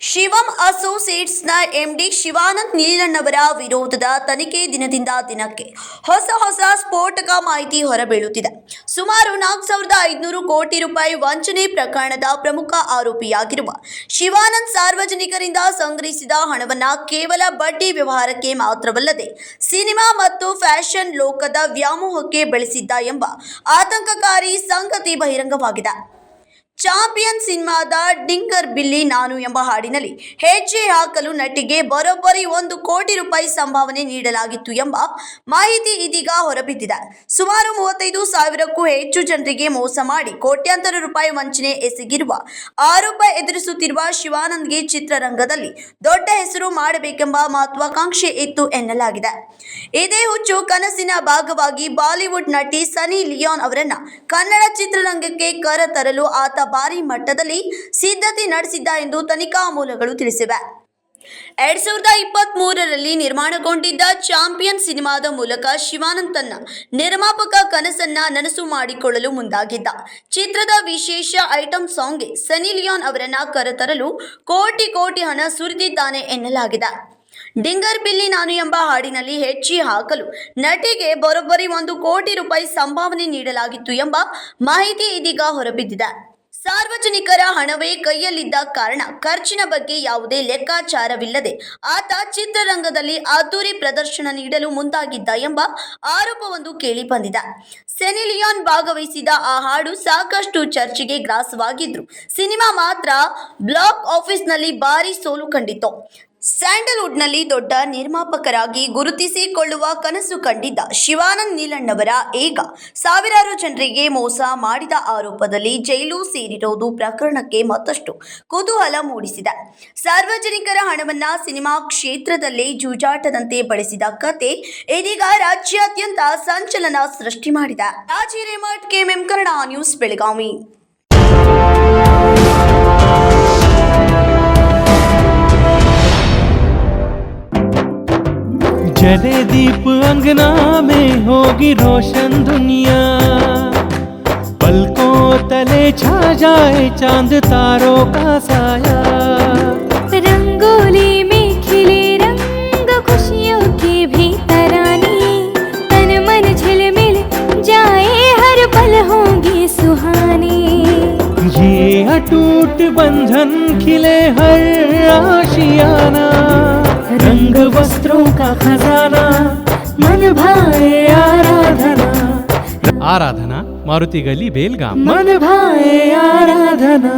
ಶಿವಂ ಅಸೋಸಿಯೇಟ್ಸ್ನ MD Shivanand Neelannavar ವಿರೋಧದ ತನಿಖೆ ದಿನದಿಂದ ದಿನಕ್ಕೆ ಹೊಸ ಸ್ಫೋಟಕ ಮಾಹಿತಿ ಹೊರಬೀಳುತ್ತಿದೆ. ಸುಮಾರು 4,500 ಕೋಟಿ ರೂಪಾಯಿ ವಂಚನೆ ಪ್ರಕರಣದ ಪ್ರಮುಖ ಆರೋಪಿಯಾಗಿರುವ ಶಿವಾನಂದ್ ಸಾರ್ವಜನಿಕರಿಂದ ಸಂಗ್ರಹಿಸಿದ ಹಣವನ್ನು ಕೇವಲ ಬಡ್ಡಿ ವ್ಯವಹಾರಕ್ಕೆ ಮಾತ್ರವಲ್ಲದೆ ಸಿನಿಮಾ ಮತ್ತು ಫ್ಯಾಷನ್ ಲೋಕದ ವ್ಯಾಮೋಹಕ್ಕೆ ಬಳಸಿದ್ದ ಎಂಬ ಆತಂಕಕಾರಿ ಸಂಗತಿ ಬಹಿರಂಗವಾಗಿದೆ. ಚಾಂಪಿಯನ್ ಸಿನಿಮಾದ ಡಿಂಗರ್ ಬಿಲ್ಲಿ ನಾನು ಎಂಬ ಹಾಡಿನಲ್ಲಿ ಹೆಜ್ಜೆ ಹಾಕಲು ನಟಿಗೆ ಬರೋಬ್ಬರಿ 1 ಕೋಟಿ ರೂಪಾಯಿ ಸಂಭಾವನೆ ನೀಡಲಾಗಿತ್ತು ಎಂಬ ಮಾಹಿತಿ ಇದೀಗ ಹೊರಬಿದ್ದಿದೆ. ಸುಮಾರು 35,000ಕ್ಕೂ ಹೆಚ್ಚು ಜನರಿಗೆ ಮೋಸ ಮಾಡಿ ಕೋಟ್ಯಾಂತರ ರೂಪಾಯಿ ವಂಚನೆ ಎಸಗಿರುವ ಆರೋಪ ಎದುರಿಸುತ್ತಿರುವ ಶಿವಾನಂದ್ಗೆ ಚಿತ್ರರಂಗದಲ್ಲಿ ದೊಡ್ಡ ಹೆಸರು ಮಾಡಬೇಕೆಂಬ ಮಹತ್ವಾಕಾಂಕ್ಷೆ ಇತ್ತು ಎನ್ನಲಾಗಿದೆ. ಇದೇ ಹುಚ್ಚು ಕನಸಿನ ಭಾಗವಾಗಿ ಬಾಲಿವುಡ್ ನಟಿ ಸನ್ನಿ ಲಿಯೋನ್ ಅವರನ್ನ ಕನ್ನಡ ಚಿತ್ರರಂಗಕ್ಕೆ ಕರೆತರಲು ಆತ ಭಾರಿ ಮಟ್ಟದಲ್ಲಿ ಸಿದ್ಧತೆ ನಡೆಸಿದ್ದ ಎಂದು ತನಿಖಾ ಮೂಲಗಳು ತಿಳಿಸಿವೆ. 2023ರಲ್ಲಿ ನಿರ್ಮಾಣಗೊಂಡಿದ್ದ ಚಾಂಪಿಯನ್ ಸಿನಿಮಾದ ಮೂಲಕ ಶಿವಾನಂದ್ ತನ್ನ ನಿರ್ಮಾಪಕ ಕನಸನ್ನ ನನಸು ಮಾಡಿಕೊಳ್ಳಲು ಮುಂದಾಗಿದ್ದ. ಚಿತ್ರದ ವಿಶೇಷ ಐಟಂ ಸಾಂಗ್ಗೆ ಸನ್ನಿ ಲಿಯೋನ್ ಅವರನ್ನ ಕರೆತರಲು ಕೋಟಿ ಹಣ ಸುರಿದಿದ್ದಾನೆ ಎನ್ನಲಾಗಿದೆ. ಡಿಂಗರ್ ಬಿಲ್ಲಿ ನಾನು ಎಂಬ ಹಾಡಿನಲ್ಲಿ ಹೆಜ್ಜೆ ಹಾಕಲು ನಟಿಗೆ ಬರೋಬ್ಬರಿ 1 ಕೋಟಿ ರೂಪಾಯಿ ಸಂಭಾವನೆ ನೀಡಲಾಗಿತ್ತು ಎಂಬ ಮಾಹಿತಿ ಇದೀಗ ಹೊರಬಿದ್ದಿದೆ. ಸಾರ್ವಜನಿಕರ ಹಣವೇ ಕೈಯಲ್ಲಿದ್ದ ಕಾರಣ ಖರ್ಚಿನ ಬಗ್ಗೆ ಯಾವುದೇ ಲೆಕ್ಕಾಚಾರವಿಲ್ಲದೆ ಆತ ಚಿತ್ರರಂಗದಲ್ಲಿ ಅದ್ದೂರಿ ಪ್ರದರ್ಶನ ನೀಡಲು ಮುಂದಾಗಿದ್ದ ಎಂಬ ಆರೋಪವೊಂದು ಕೇಳಿಬಂದಿದೆ. ಸನ್ನಿ ಲಿಯೋನ್ ಭಾಗವಹಿಸಿದ ಆ ಹಾಡು ಸಾಕಷ್ಟು ಚರ್ಚೆಗೆ ಗ್ರಾಸವಾಗಿದ್ರು ಸಿನಿಮಾ ಮಾತ್ರ ಬಾಕ್ಸ್ ಆಫೀಸ್ನಲ್ಲಿ ಭಾರಿ ಸೋಲು ಕಂಡಿತ್ತು. ಸ್ಯಾಂಡಲ್ವುಡ್ನಲ್ಲಿ ದೊಡ್ಡ ನಿರ್ಮಾಪಕರಾಗಿ ಗುರುತಿಸಿಕೊಳ್ಳುವ ಕನಸು ಕಂಡಿದ್ದ ಶಿವಾನಂದ್ ನೀಲಣ್ಣವರ ಈಗ ಸಾವಿರಾರು ಜನರಿಗೆ ಮೋಸ ಮಾಡಿದ ಆರೋಪದಲ್ಲಿ ಜೈಲು ಸೇರಿರೋದು ಪ್ರಕರಣಕ್ಕೆ ಮತ್ತಷ್ಟು ಕುತೂಹಲ ಮೂಡಿಸಿದೆ. ಸಾರ್ವಜನಿಕರ ಹಣವನ್ನ ಸಿನಿಮಾ ಕ್ಷೇತ್ರದಲ್ಲೇ ಜೂಜಾಟದಂತೆ ಬಳಸಿದ ಕತೆ ಇದೀಗ ರಾಜ್ಯಾದ್ಯಂತ ಸಂಚಲನ ಸೃಷ್ಟಿ ಮಾಡಿದೆ. ರಾಜಿ ರೇಮಠ್, ಕೆಎಂಎಂ ಕನ್ನಡ ನ್ಯೂಸ್, ಬೆಳಗಾವಿ. जले दीप अंगना में होगी रोशन दुनिया, पलकों तले छा जाए चांद तारों का साया, रंगोली में खिले रंग खुशियों के भी तराने, तन मन झिलमिल जाए हर पल होंगे सुहाने, ये अटूट बंधन खिले हर आशियाना, रंग वस्त्रों का खजाना मन भाए आराधना मारुति गली बेलगाम मन भाए आराधना।